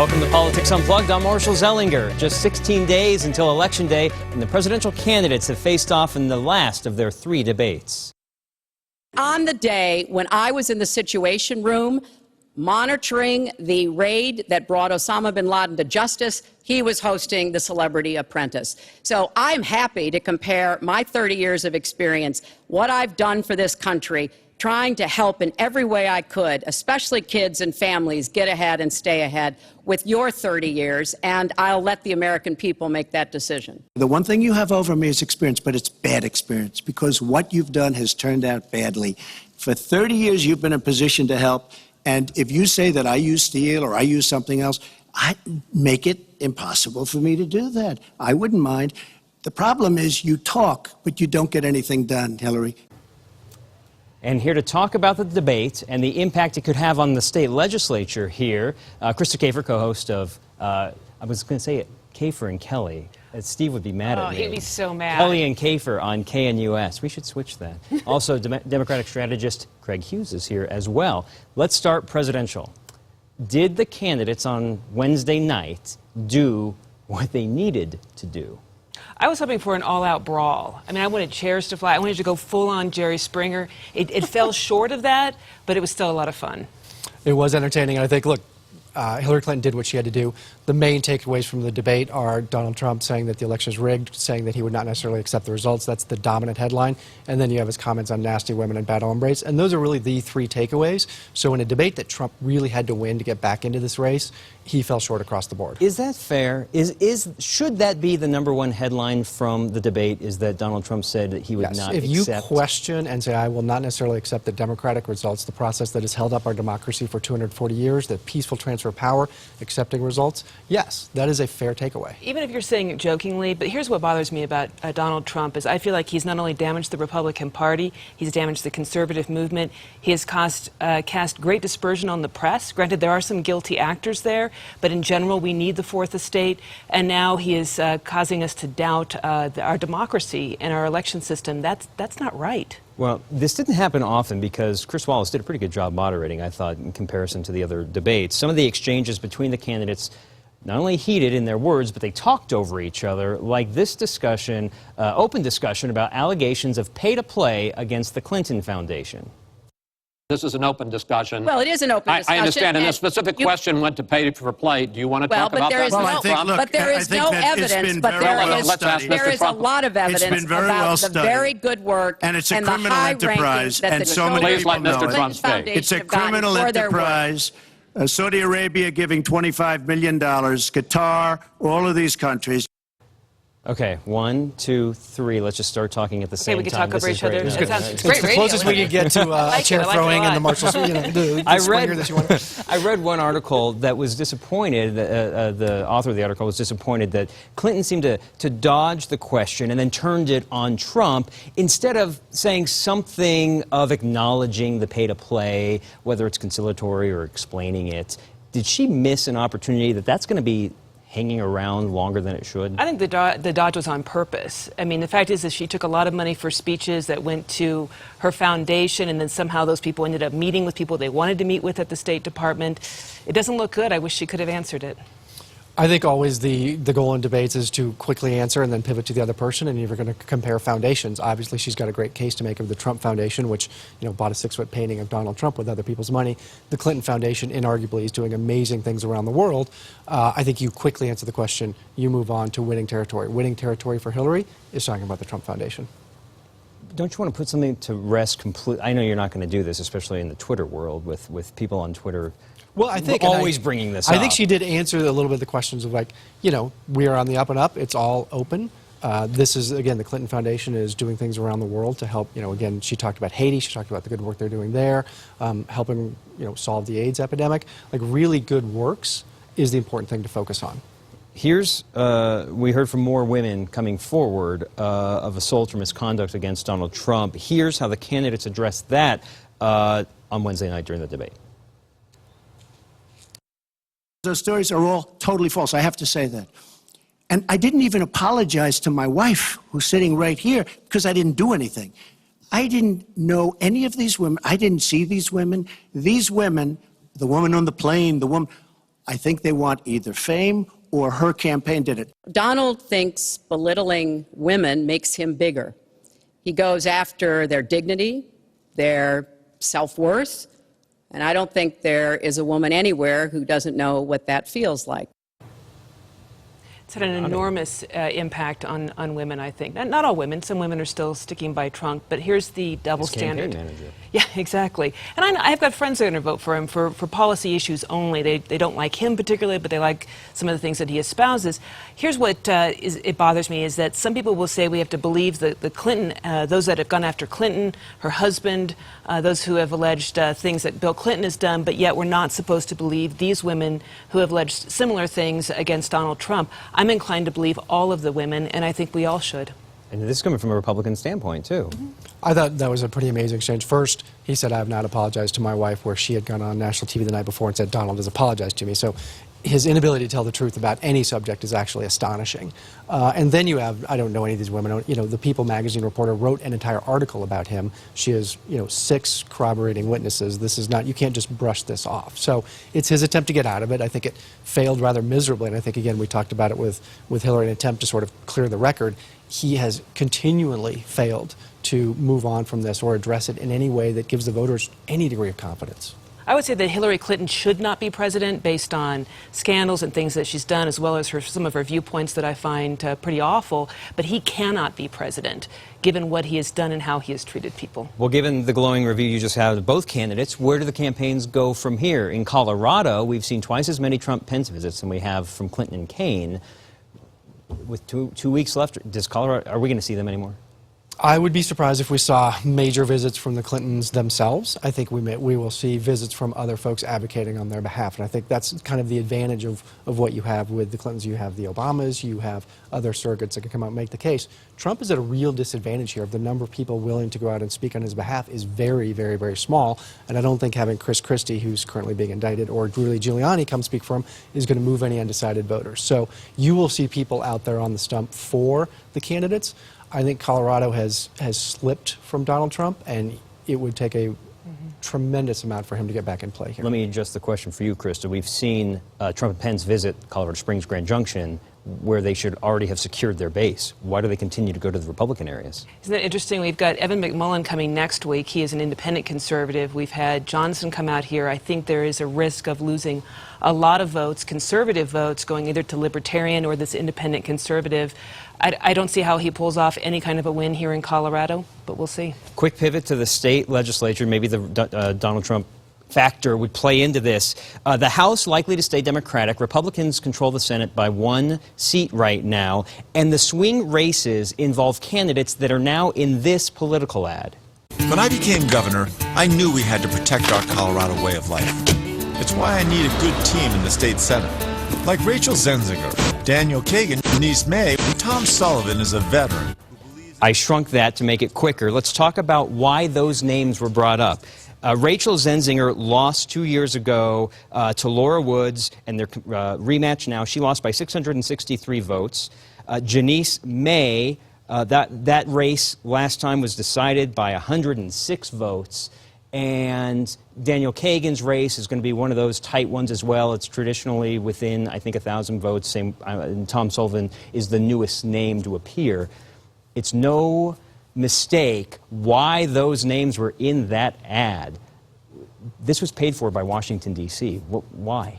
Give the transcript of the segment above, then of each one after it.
Welcome to Politics Unplugged. I'm Marshall Zelinger. Just 16 days until Election Day, and the presidential candidates have faced off in the last of their 3 debates. On the day when I was in the Situation Room monitoring the raid that brought Osama bin Laden to justice, he was hosting the Celebrity Apprentice. So I'm happy to compare my 30 years of experience, what I've done for this country, trying to help in every way I could, especially kids and families, get ahead and stay ahead, with your 30 years, and I'll let the American people make that decision. The one thing you have over me is experience, but it's bad experience, because what you've done has turned out badly. For 30 years, you've been in a position to help, and if you say that I use steel or I use something else, I make it impossible for me to do that. I wouldn't mind. The problem is you talk, but you don't get anything done, Hillary. And here to talk about the debate and the impact it could have on the state legislature here, Krista Kafer, co-host of, I was going to say it, Kafer and Kelly. Steve would be mad at me. Oh, he'd be so mad. Kelly and Kafer on KNUS. We should switch that. Also, Democratic strategist Craig Hughes is here as well. Let's start presidential. Did the candidates on Wednesday night do what they needed to do? I was hoping for an all-out brawl. I mean, I wanted chairs to fly. I wanted to go full-on Jerry Springer. It fell short of that, but it was still a lot of fun. It was entertaining. I think, look, Hillary Clinton did what she had to do. The main takeaways from the debate are Donald Trump saying that the election is rigged, saying that he would not necessarily accept the results. That's the dominant headline. And then you have his comments on nasty women and bad hombres. And those are really the 3 takeaways. So in a debate that Trump really had to win to get back into this race, he fell short across the board. Is that fair? Should that be the #1 headline from the debate, is that Donald Trump said that he would not accept? If you question and say, I will not necessarily accept the democratic results, the process that has held up our democracy for 240 years, the peaceful transfer of power, accepting results, yes, that is a fair takeaway. Even if you're saying it jokingly, but here's what bothers me about Donald Trump is I feel like he's not only damaged the Republican Party, he's damaged the conservative movement. He has cast great dispersion on the press. Granted, there are some guilty actors there, but in general, we need the Fourth Estate, and now he is causing us to doubt our democracy and our election system. That's not right. Well, this didn't happen often because Chris Wallace did a pretty good job moderating, I thought, in comparison to the other debates. Some of the exchanges between the candidates not only heated in their words, but they talked over each other, like this discussion, open discussion about allegations of pay-to-play against the Clinton Foundation. This is an open discussion. Well, it is an open discussion. I understand, and the specific question went to pay for play. Do you want to talk about that? But there is no evidence, but there is a lot of evidence about the very good work and it's a criminal enterprise, and so many people know it. It's a criminal enterprise. Saudi Arabia giving $25 million, Qatar, all of these countries. Okay, 1, 2, 3. Let's just start talking at the same time. We can talk over each other. It's great the closest we could get to a chair throwing and the Marshall Zelinger. I read one article that was disappointed. The author of the article was disappointed that Clinton seemed to dodge the question and then turned it on Trump instead of saying something of acknowledging the pay-to-play, whether it's conciliatory or explaining it. Did she miss an opportunity that's going to be hanging around longer than it should? I think the dodge was on purpose. I mean, the fact is that she took a lot of money for speeches that went to her foundation, and then somehow those people ended up meeting with people they wanted to meet with at the State Department. It doesn't look good. I wish she could have answered it. I think always the goal in debates is to quickly answer and then pivot to the other person, and you're going to compare foundations. Obviously, she's got a great case to make of the Trump Foundation, which bought a 6-foot painting of Donald Trump with other people's money. The Clinton Foundation, inarguably, is doing amazing things around the world. I think you quickly answer the question, you move on to winning territory. Winning territory for Hillary is talking about the Trump Foundation. Don't you want to put something to rest completely? I know you're not going to do this, especially in the Twitter world with people on Twitter. Well, I think always bringing this up. I think she did answer a little bit of the questions of we are on the up and up. It's all open. This is, again, the Clinton Foundation is doing things around the world to help, again, she talked about Haiti, she talked about the good work they're doing there, helping, solve the AIDS epidemic. Like, really good works is the important thing to focus on. Here's, we heard from more women coming forward of assault or misconduct against Donald Trump. Here's how the candidates addressed that on Wednesday night during the debate. Those stories are all totally false. I have to say that. And I didn't even apologize to my wife, who's sitting right here, because I didn't do anything. I didn't know any of these women. I didn't see these women. These women, the woman on the plane, the woman, I think they want either fame or her campaign did it. Donald thinks belittling women makes him bigger. He goes after their dignity, their self-worth, and I don't think there is a woman anywhere who doesn't know what that feels like. It's had an enormous impact on women, I think. Not all women. Some women are still sticking by Trump, but here's the double standard. Manager. Yeah, exactly. And I've got friends that are going to vote for him for policy issues only. They don't like him particularly, but they like some of the things that he espouses. Here's what it bothers me is that some people will say we have to believe the Clinton, those that have gone after Clinton, her husband, those who have alleged things that Bill Clinton has done, but yet we're not supposed to believe these women who have alleged similar things against Donald Trump. I'm inclined to believe all of the women, and I think we all should. And this is coming from a Republican standpoint, too. I thought that was a pretty amazing exchange. First, he said, I have not apologized to my wife, where she had gone on national TV the night before and said, Donald has apologized to me. So his inability to tell the truth about any subject is actually astonishing. And then you have, I don't know any of these women, you know, the People magazine reporter wrote an entire article about him. She has, 6 corroborating witnesses. This is not, you can't just brush this off. So it's his attempt to get out of it. I think it failed rather miserably. And I think, again, we talked about it with Hillary, an attempt to sort of clear the record. He has continually failed to move on from this or address it in any way that gives the voters any degree of confidence. I would say that Hillary Clinton should not be president based on scandals and things that she's done, as well as some of her viewpoints that I find pretty awful. But he cannot be president, given what he has done and how he has treated people. Well, given the glowing review you just had of both candidates, where do the campaigns go from here? In Colorado, we've seen twice as many Trump Pence visits than we have from Clinton and Kaine. With two weeks left, are we going to see them anymore? I would be surprised if we saw major visits from the Clintons themselves. I think we will see visits from other folks advocating on their behalf. And I think that's kind of the advantage of what you have with the Clintons. You have the Obamas, you have other surrogates that can come out and make the case. Trump is at a real disadvantage here. The number of people willing to go out and speak on his behalf is very, very, very small. And I don't think having Chris Christie, who's currently being indicted, or Rudy Giuliani come speak for him is going to move any undecided voters. So you will see people out there on the stump for the candidates. I think Colorado has slipped from Donald Trump, and it would take a tremendous amount for him to get back in play here. Let me adjust the question for you, Krista. We've seen Trump and Pence visit Colorado Springs, Grand Junction, where they should already have secured their base. Why do they continue to go to the Republican areas? Isn't that interesting? We've got Evan McMullin coming next week. He is an independent conservative. We've had Johnson come out here. I think there is a risk of losing a lot of votes, conservative votes, going either to Libertarian or this independent conservative. I don't see how he pulls off any kind of a win here in Colorado, but we'll see. Quick pivot to the state legislature. Maybe the Donald Trump factor would play into this. The House likely to stay Democratic. Republicans control the Senate by 1 seat right now. And the swing races involve candidates that are now in this political ad. When I became governor, I knew we had to protect our Colorado way of life. It's why I need a good team in the state Senate. Like Rachel Zelinger, Daniel Kagan, Denise May, and Tom Sullivan is a veteran. I shrunk that to make it quicker. Let's talk about why those names were brought up. Rachel Zelinger lost 2 years ago to Laura Woods, and their rematch now. She lost by 663 votes. Janice May, that race last time was decided by 106 votes. And Daniel Kagan's race is going to be one of those tight ones as well. It's traditionally within, I think, 1,000 votes. Same, and Tom Sullivan is the newest name to appear. It's no mistake why those names were in that ad. This was paid for by Washington, D.C. Why?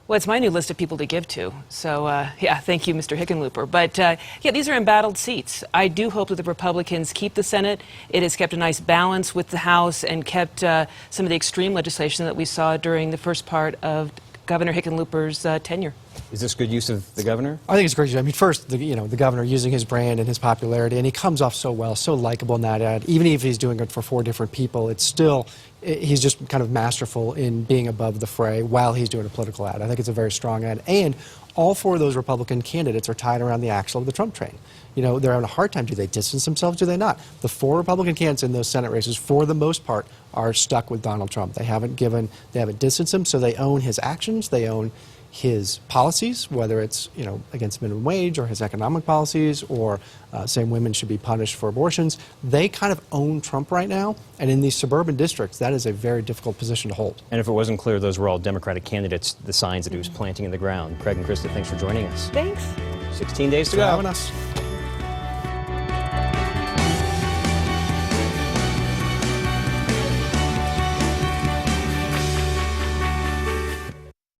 Well, it's my new list of people to give to. So, yeah, thank you, Mr. Hickenlooper. But, yeah, these are embattled seats. I do hope that the Republicans keep the Senate. It has kept a nice balance with the House and kept some of the extreme legislation that we saw during the first part of Governor Hickenlooper's tenure. Is this good use of the governor? I think it's great. I mean, first, the governor using his brand and his popularity, and he comes off so well, so likable in that ad. Even if he's doing it for 4 different people, it's still, he's just kind of masterful in being above the fray while he's doing a political ad. I think it's a very strong ad. And all 4 of those Republican candidates are tied around the axle of the Trump train. They're having a hard time. Do they distance themselves? Do they not? The 4 Republican candidates in those Senate races, for the most part, are stuck with Donald Trump. They haven't distanced him, so they own his actions, they own his policies, whether it's against minimum wage or his economic policies or saying women should be punished for abortions. They kind of own Trump right now, and in these suburban districts, that is a very difficult position to hold. And if it wasn't clear those were all Democratic candidates, the signs that he was planting in the ground. Craig and Krista, thanks for joining us. Thanks. 16 days to For go. having us.